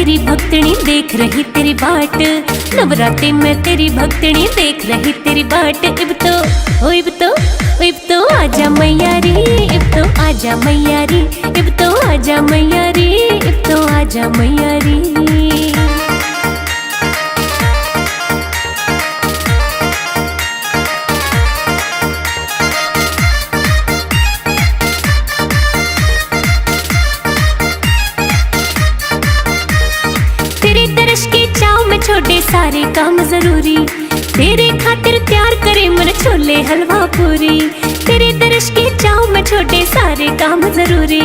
तेरी भक्तनी देख रही तेरी बाट, नवरात्रि में तेरी भक्तनी देख रही तेरी बाट। इब तो आजा मैया रे, इब तो आजा मैया रे, इब तो आजा मैया रे, इब तो आजा मैया रे। छोटे सारे काम जरूरी, तेरे खातिर तैयार करे मन छोले हलवा पूरी। तेरे दर्श की चाव में छोटे सारे काम जरूरी,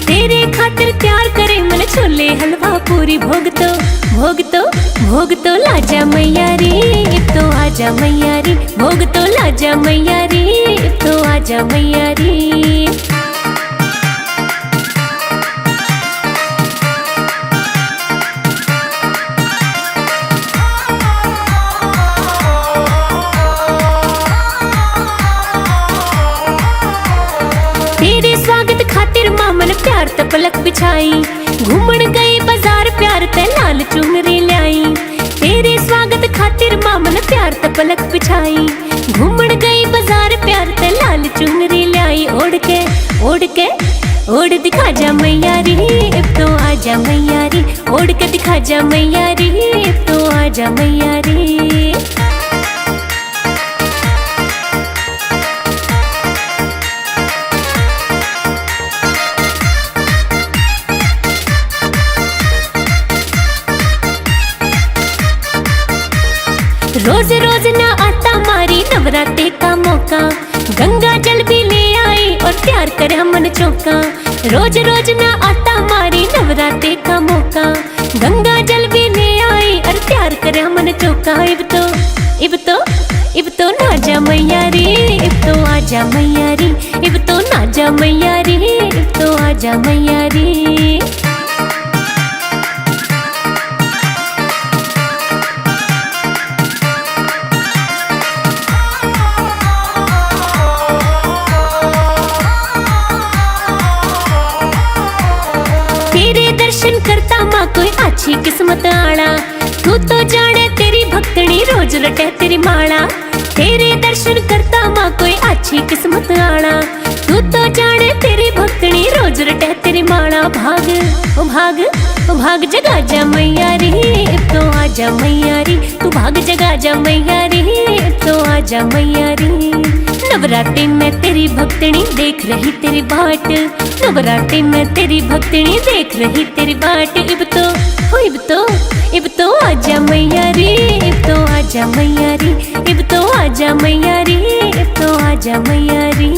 तेरे खातिर तैयार करे मन छोले हलवा पूरी। भोग तो लाजा मैया रे, इब तो आजा मैया रे, भोग तो लाजा मैया रे, इब तो आजा मैया रे। तेरे स्वागत खातिर मामन प्यार ते पलक बिछाई, घूमन गई बाजार प्यार ते लाल चुनरी लाई। तेरे स्वागत खातिर मामन प्यार ते पलक बिछाई, घूमन गई बाजार प्यार ते लाल चुनरी लाई। ओढ़ दिखा जा मैया रे, इब तो आजा मैया रे, ओढ़ के दिखा जा मैया रे, इब तो आजा मैया रे। रोज रोज ना आता मारी नवरात्रि का मौका, गंगा जल भी ले आई और प्यार करे हमन चौका। रोज रोज ना आता मारी नवरात्रि का मौका, गंगा जल भी ले आई और प्यार करे हमन चौका। इब तो नाजा मैया रे, इब तो आजा मैया रे, इब तो नाजा मैया रे, इब तो आजा मैया रे। दर्शन करता माँ कोई अच्छी किस्मत आना, तू तो जाने तेरी भक्तनी रोज रटे तेरी माला। तेरे दर्शन करता माँ कोई अच्छी किस्मत आना, तू तो जाने तेरी भक्तनी रोज रटे तेरी माला। भाग जगा जा मैया रे, इब तो आजा मैया रे, तू भाग जगा जा मैया रे, इब तो आजा मैया रे। नवरात्रि में तेरी भक्तनी देख रही तेरी बाट, नवरात्रि में तेरी भक्तनी देख रही तेरी बाट। इब तो आजा मैया रे, इब तो आजा मैया रे, इब तो आजा मैया रे, इब तो आजा मैया रे।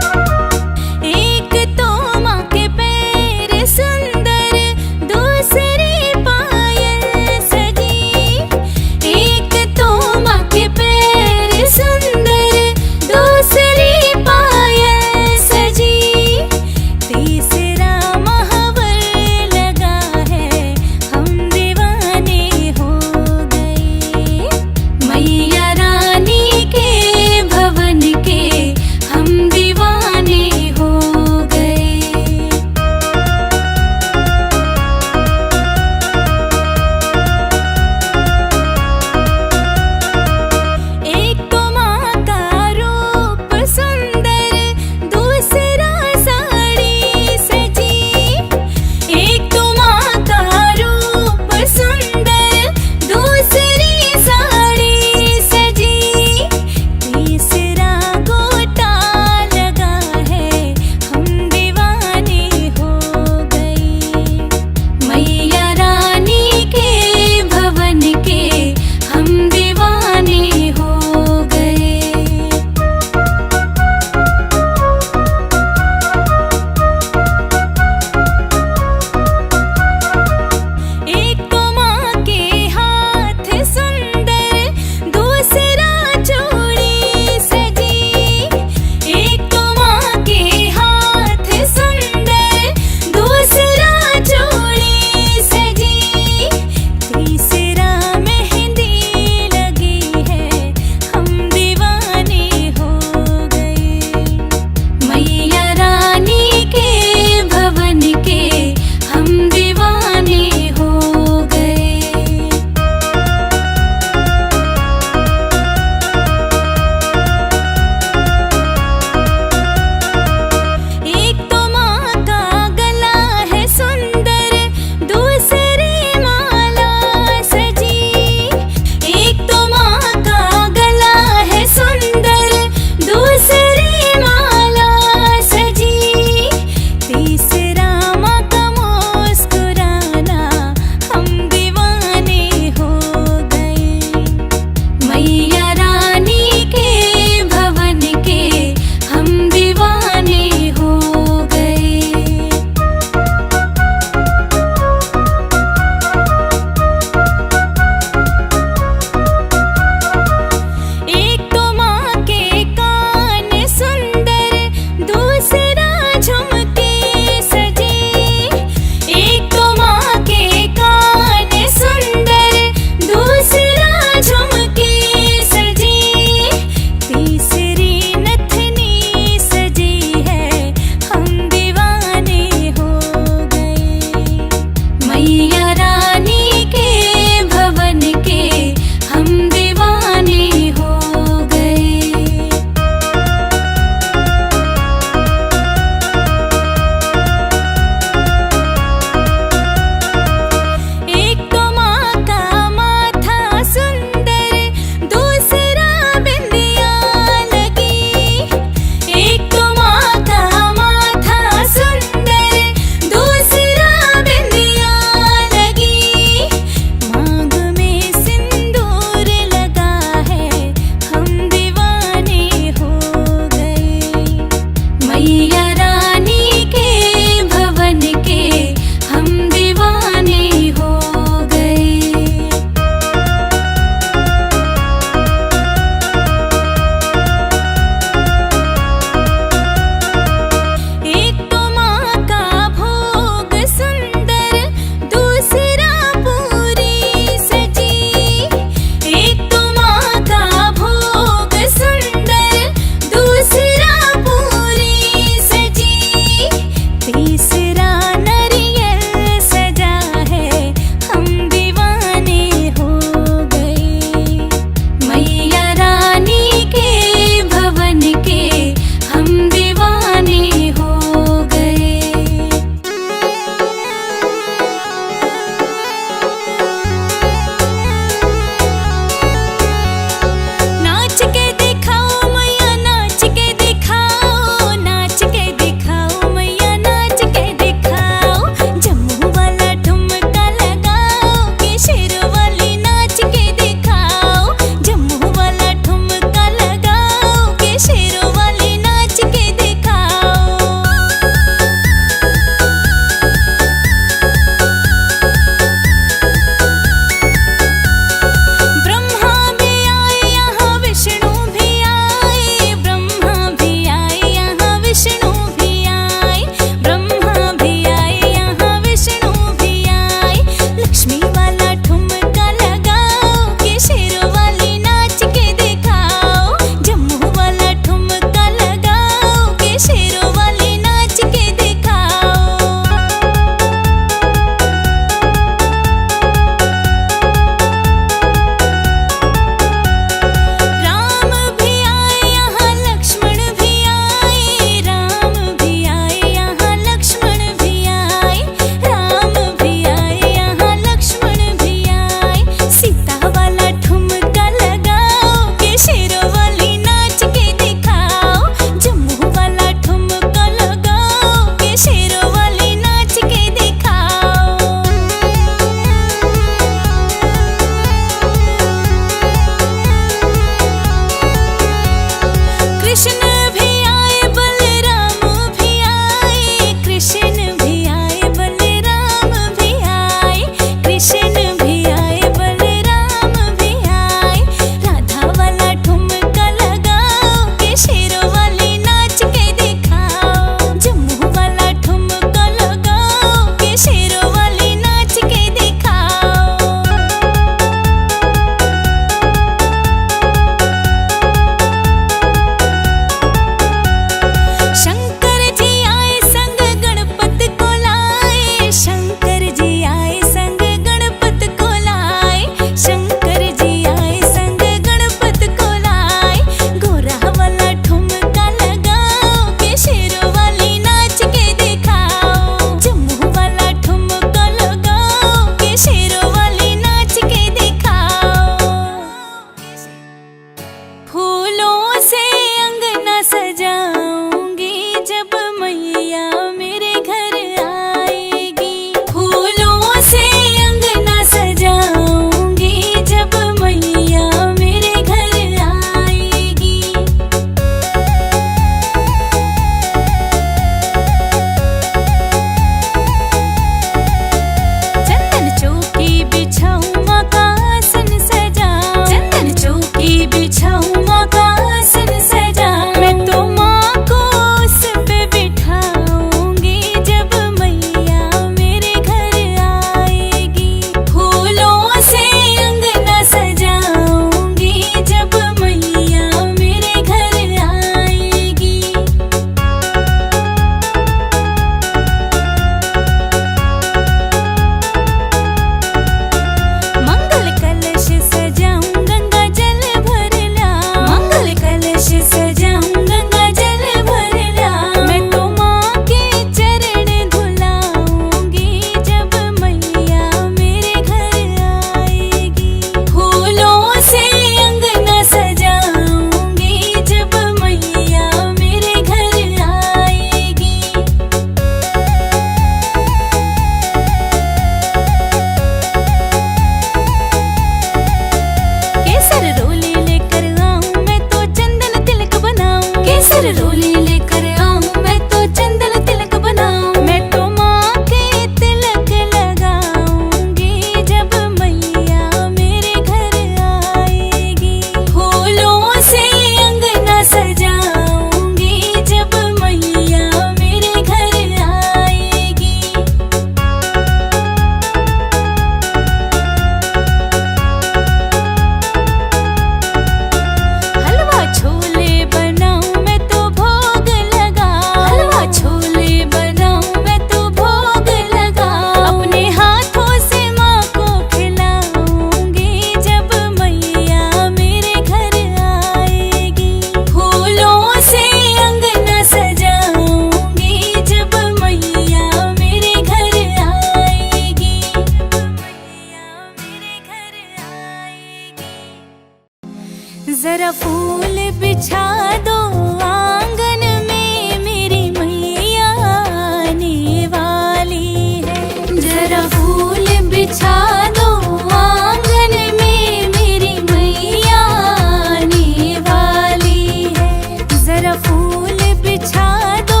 जरा फूल बिछा दो आंगन में, मेरी मैया आने वाली है। जरा फूल बिछा दो आंगन में, मेरी मैया आने वाली है। जरा फूल बिछा दो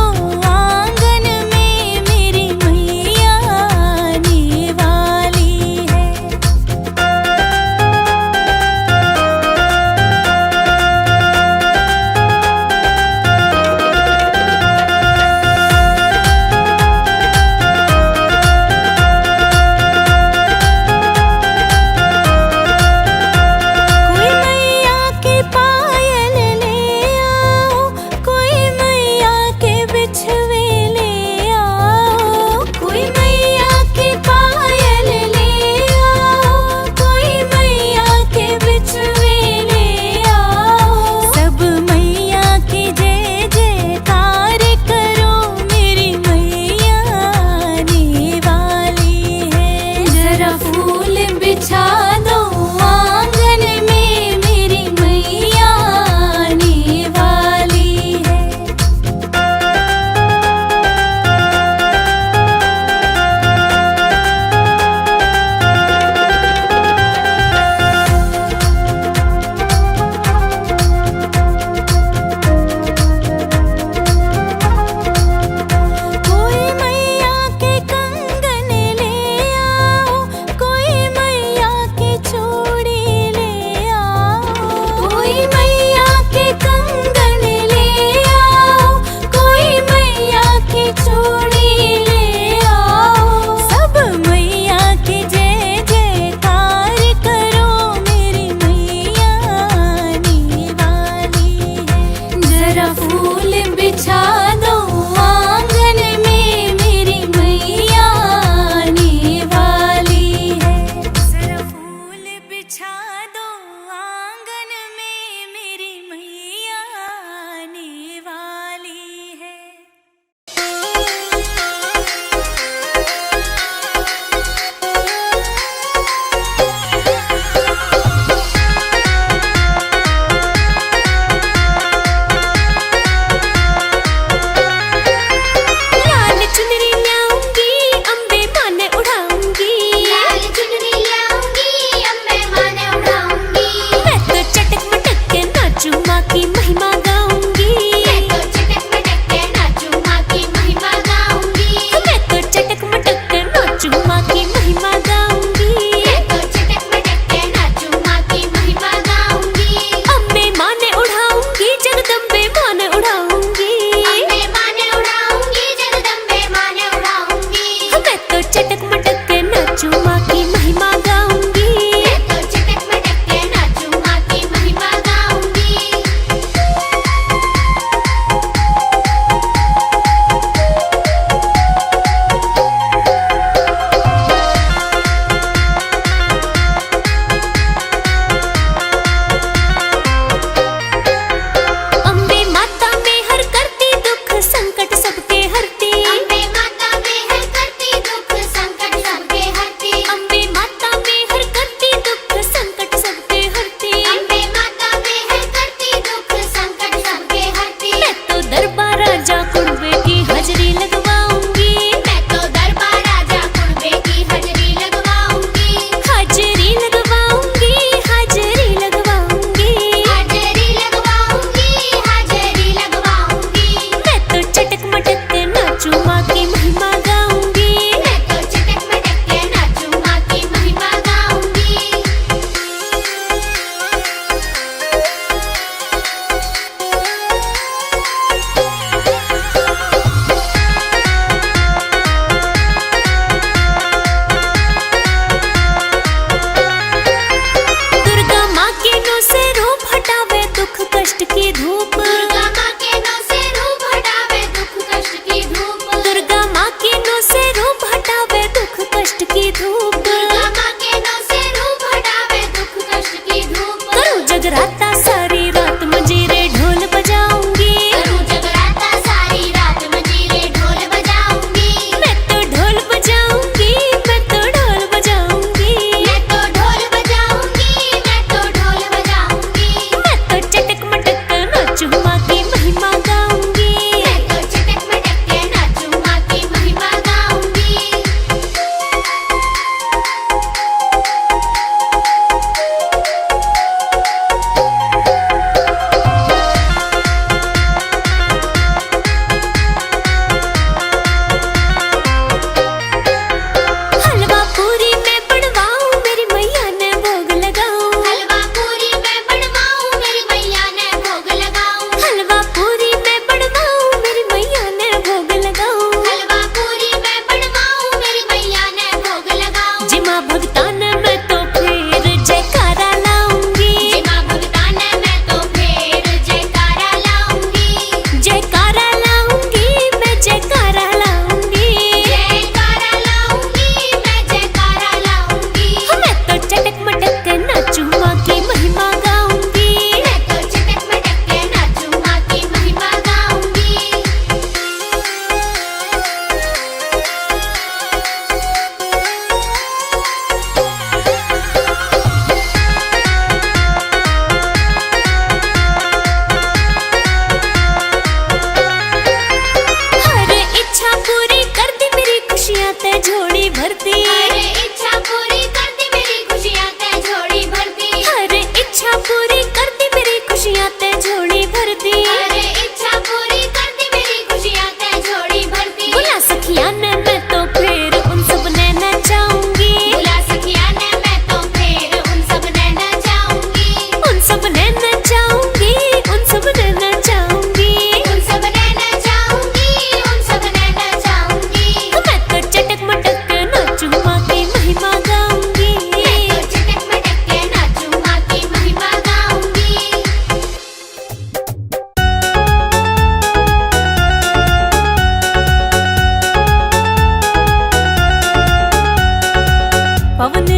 आंगन में, मेरी मैया आने वाली है। माँ भगतान मैं तो फिर जयकारा लाऊंगी। जय माँ भगतान मैं तो फिर जयकारा लाऊंगी। जयकारा लाऊंगी मैं जयकारा लाऊंगी। जयकारा लाऊंगी मैं जयकारा लाऊंगी। मैं तो चटक मटक के नाचूं माँ की महिमा गाऊंगी। मैं तो चटक मटक के नाचूं माँ की महिमा गाऊंगी। हर इच्छा पूरी कर दी मेरी खुशियाँ ते झोली भरती। अरे इच्छा पूरी कर दी मेरी खुशियाँ ते झोली भरती। हर इच्छा पूरी कर दी मेरी खुशियाँ ते झोली भरती। अरे इच्छा पूरी कर दी मेरी खुशियाँ ते झोली भरती। बुला सखिया ने मैं तो फिर उन सब ने नचाऊंगी। बुला सखिया ने मैं तो फिर उन सब ने नचाऊंगी। उन सब ने नचाऊंगी। उन सब ने नचाऊंगी। उन सब ने नचाऊंगी। उन सब ने नचाऊंगी। मैं तो चटक मटक के नाचूं माँ की महिमा गाऊंगी। मैं तो चटक मटक के नाचूं माँ की महिमा गाऊंगी। पवन